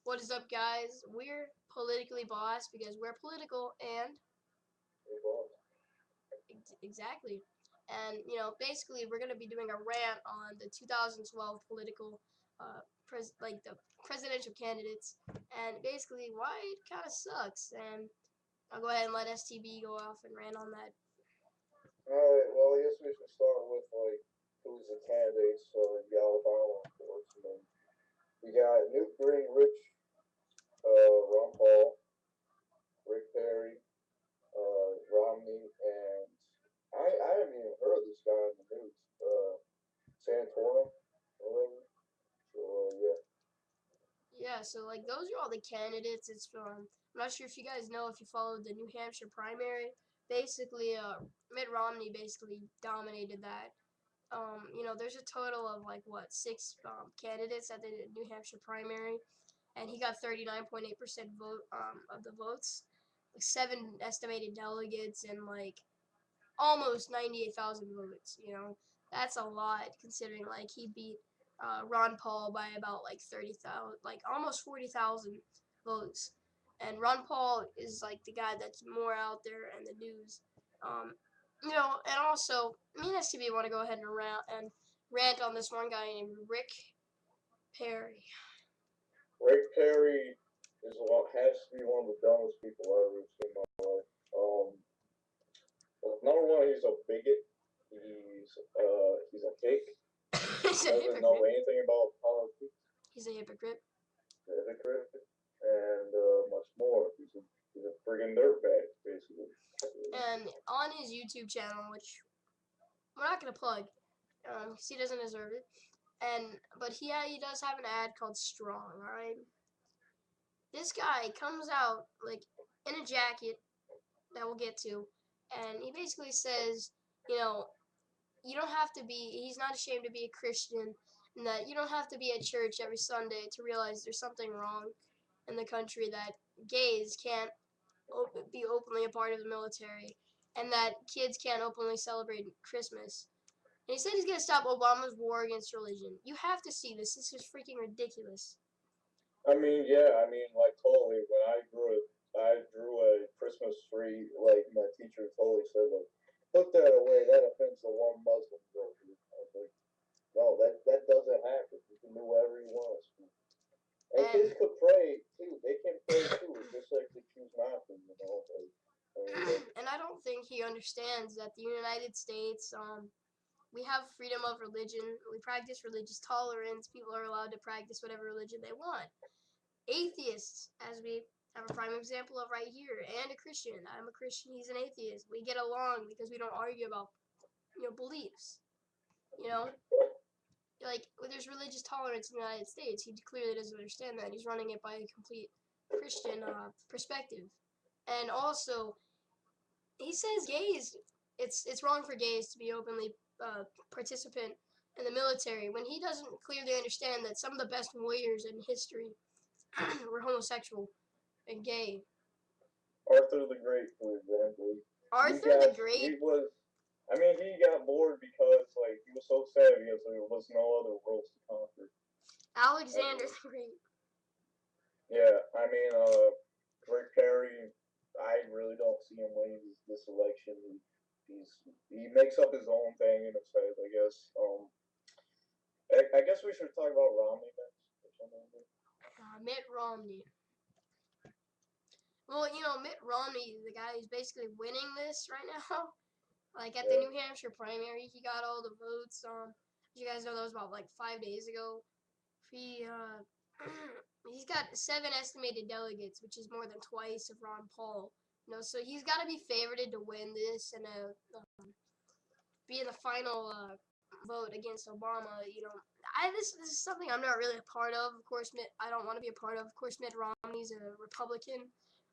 What is up, guys? We're Politically Boss because we're political and exactly. And basically, we're gonna be doing a rant on the 2012 political, like the presidential candidates, and basically why it kind of sucks. And I'll go ahead and let STB go off and rant on that. Alright, well, I guess we should start with, like, who's the candidates in Alabama, of course. And then we got Newt Gingrich, Ron Paul, Rick Perry, Romney, and I haven't even heard of this guy in the news, Santorum, whatever. So, yeah. Yeah, so like those are all the candidates. It's from I'm not sure if you guys know if you followed the New Hampshire primary. Basically, Mitt Romney basically dominated that. There's a total of like what six candidates at the New Hampshire primary, and he got 39.8% vote of the votes, like seven estimated delegates, and like almost 98,000 votes. That's a lot considering like he beat Ron Paul by about like 30,000, like almost 40,000 votes. And Ron Paul is like the guy that's more out there in the news. Um, and also, me and STB want to go ahead and rant on this one guy named Rick Perry. Rick Perry has to be one of the dumbest people I've ever seen in my life. Well, number one, he's a bigot. He's a hick. He's a Doesn't know hypocrite. anything about politics. He's a hypocrite. Hypocrite, and much more. He's a friggin' dirtbag, basically. And on his YouTube channel, which we're not gonna plug, because he doesn't deserve it. But he does have an ad called Strong. All right, this guy comes out like in a jacket that we'll get to, and he basically says, you know, you don't have to be. He's not ashamed to be a Christian, and that you don't have to be at church every Sunday to realize there's something wrong in the country, that gays can't be openly a part of the military, and that kids can't openly celebrate Christmas. And he said he's going to stop Obama's war against religion. You have to see this. This is freaking ridiculous. I mean, yeah, I mean, like, totally. When I drew a Christmas tree. Like, my teacher totally said, like, put that away. That offends the one Muslim girl. I was like, no, that doesn't happen. You can do whatever you want. And And kids could pray too. They can pray too, just like they choose not to. and I don't think he understands that the United States, we have freedom of religion. We practice religious tolerance. People are allowed to practice whatever religion they want. Atheists, as we have a prime example of right here, and a Christian. I'm a Christian. He's an atheist. We get along because we don't argue about beliefs. You know, like there's religious tolerance in the United States. He clearly doesn't understand that. He's running it by a complete Christian perspective, and also he says gays. It's wrong for gays to be openly participant in the military when he doesn't clearly understand that some of the best warriors in history were homosexual and gay. Arthur the Great, for example. Arthur the He Great, was. I mean, he got bored because like he was so sad because there was no other worlds to conquer. Alexander the Great. Yeah, I mean, Rick Perry. I really don't see him winning this election. He makes up his own thing in a sense, I guess. I guess we should talk about Romney next or something. Mitt Romney. Well, Mitt Romney, the guy who's basically winning this right now. Like at the Yeah. New Hampshire primary, he got all the votes. You guys know that was about like 5 days ago. He he's got seven estimated delegates, which is more than twice of Ron Paul. So he's got to be favorited to win this and be in the final vote against Obama. This is something I'm not really a part of. Of course, I don't want to be a part of. Of course, Mitt Romney's a Republican.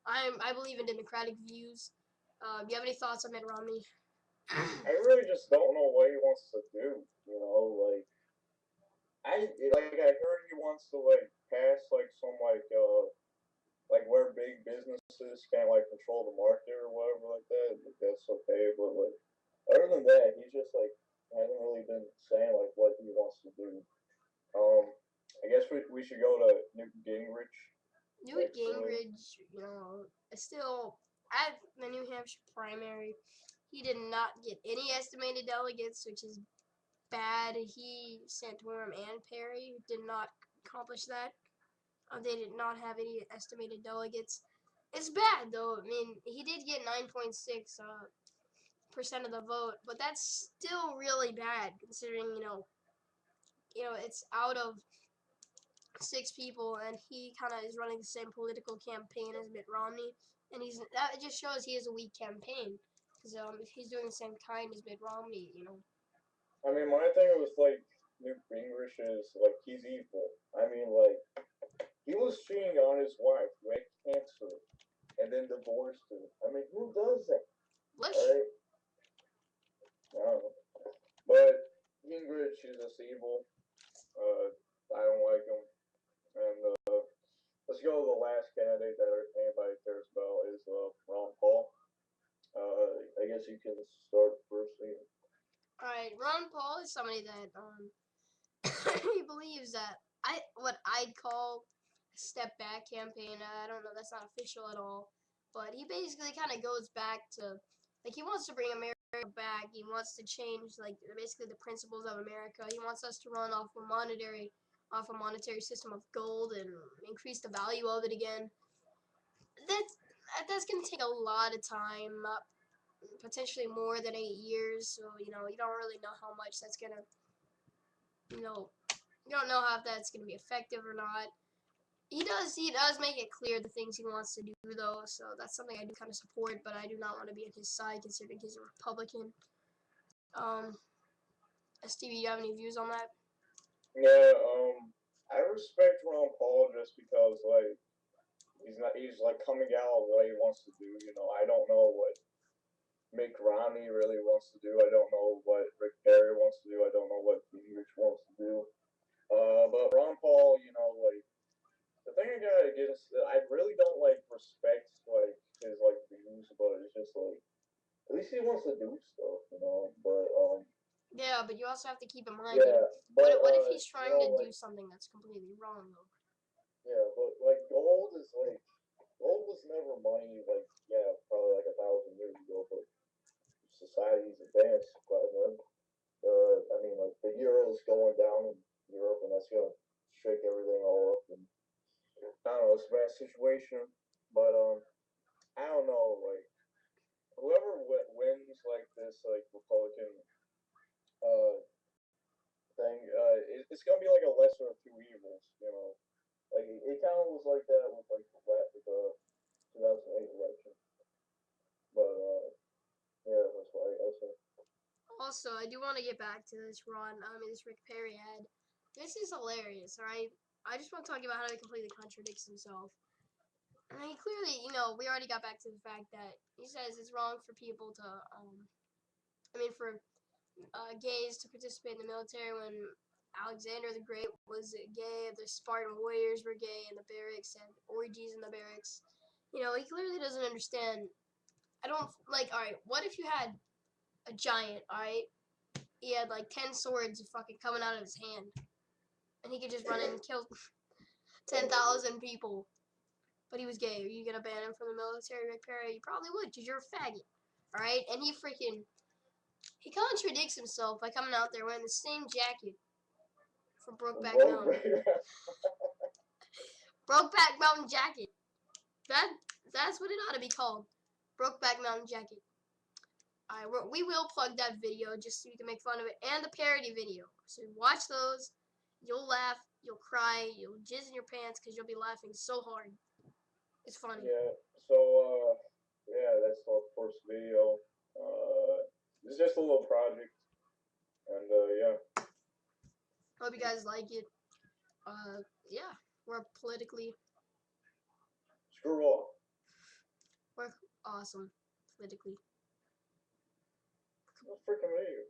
I believe in democratic views. Do you have any thoughts on Mitt Romney? I really just don't know what he wants to do. Like I heard he wants to like pass like some like where big businesses can't like control the market or whatever like that. That's okay, but like other than that, he's just like hasn't really been saying like what he wants to do. Um, I guess we should go to Newt Gingrich. Newt Gingrich, still at the New Hampshire primary, he did not get any estimated delegates, which is bad. He, Santorum, and Perry did not accomplish that. They did not have any estimated delegates. It's bad though. I mean, he did get 9.6% of the vote, but that's still really bad considering it's out of 6 people, and he kind of is running the same political campaign as Mitt Romney, and that just shows he has a weak campaign because if he's doing the same kind as Mitt Romney. I mean, my thing was like Newt Gingrich is like he's evil. I mean, like he was cheating on his wife who had cancer and then divorced her. I mean, who does that? Bush. Right? I don't know. But Gingrich is just evil. I don't like him. And let's go to the last candidate that anybody cares about is Ron Paul. I guess you can start first. Alright, Ron Paul is somebody that he believes that what I'd call a step back campaign. I don't know, that's not official at all, but he basically kind of goes back to he wants to bring America back. He wants to change basically the principles of America. He wants us to run off a monetary system of gold and increase the value of it again. That's gonna take a lot of time, potentially more than 8 years. So you don't really know how much that's gonna, you don't know how that's gonna be effective or not. He does make it clear the things he wants to do though, so that's something I do kind of support. But I do not want to be on his side considering he's a Republican. Stevie, you have any views on that? Yeah, I respect Ron Paul just because like he's like coming out of what he wants to do. I don't know what Mitt Romney really wants to do. I don't know what Rick Perry wants to do. I don't know what Gingrich wants to do. But Ron Paul, like the thing I got against, I really don't like respect like his like views, but it's just like at least he wants to do stuff. But Yeah, but you also have to keep in mind. yeah, but what if he's trying to do something that's completely wrong though? Yeah, but like gold was never money. Like probably like 1,000 years ago, but society's advanced by then. I mean, like the euro's going down in Europe, and that's gonna shake everything all up. And I don't know, it's a bad situation, but I don't know. Like whoever wins like this like Republican uh thing, it's gonna be like a lesser of two evils. Like it kind of was like that with like the 2008 election, but yeah, that's why I guess. Also, I do want to get back to this this Rick Perry ad. This is hilarious, alright? I just want to talk about how he completely contradicts himself. I mean, clearly, we already got back to the fact that he says it's wrong for people to, for gays to participate in the military when Alexander the Great was gay, the Spartan warriors were gay in the barracks, and orgies in the barracks. He clearly doesn't understand. I don't, alright, what if you had a giant, alright? He had 10 swords fucking coming out of his hand, and he could just run in and kill 10,000 people. But he was gay. Are you gonna ban him from the military, Rick Perry? You probably would, because you're a faggot. Alright? And he contradicts himself by coming out there wearing the same jacket from Brokeback Mountain. Brokeback Mountain jacket. That's what it ought to be called. Brokeback Mountain jacket. Alright, we will plug that video just so you can make fun of it, and the parody video. So watch those. You'll laugh, you'll cry, you'll jizz in your pants because you'll be laughing so hard. It's funny. Yeah. So that's the first video. It's just a little project, and yeah. Hope you guys like it. Yeah, we're politically. Screw off. We're awesome politically. That's freaking me.